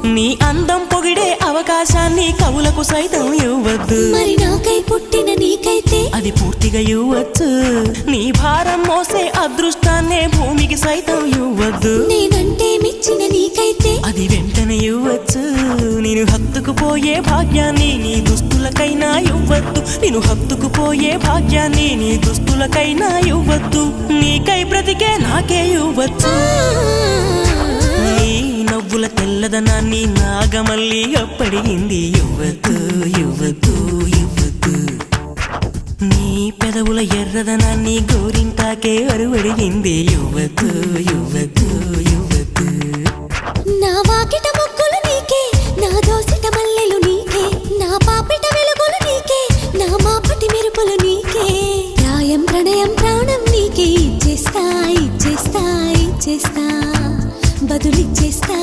నీ అందం పొగిడే అవకాశాన్ని కవులకు సైతం ఇవ్వద్దు. మరి నాకై పుట్టిన నీకైతే అది పూర్తిగా ఇవ్వచ్చు. నీ భారం మోసే అదృష్టాన్నే భూమికి సైతం ఇవ్వద్దు. నేనంటే మెచ్చిన నీకైతే అది వెంటనే ఇవ్వచ్చు. నేను హత్తుకుపోయే భాగ్యాన్ని నీ దుస్తులకైనా ఇవ్వద్దు. నేను హత్తుకుపోయే భాగ్యాన్ని నీ దుస్తులకైనా ఇవ్వద్దు. నీకై బ్రతికే నాకే ఇవ్వచ్చు. నీ నవ్వుల తెల్లదనాన్ని నాగమల్లి అప్పడిగింది. ఇవ్వద్దు ఇవ్వద్దు ఇవ్వద్దు. నీ పెదవుల ఎర్రదనాన్ని గోరింటాకే అరువడిగింది. ఇవ్వద్దు ఇవ్వద్దు ఇవ్వద్దు. నా వాకిట మొక్కులు నీకే, నా దోసిట మల్లెలు నీకే, నా పాపిట వెలుగులు నీకే, నా మాపటి మెరుపులు నీకే. ప్రాయం ప్రణయం ప్రాణం నీకే. ఇచ్చేస్తా ఇచ్చేస్తా ఇచ్చేస్తా బదులిచ్చేస్తా.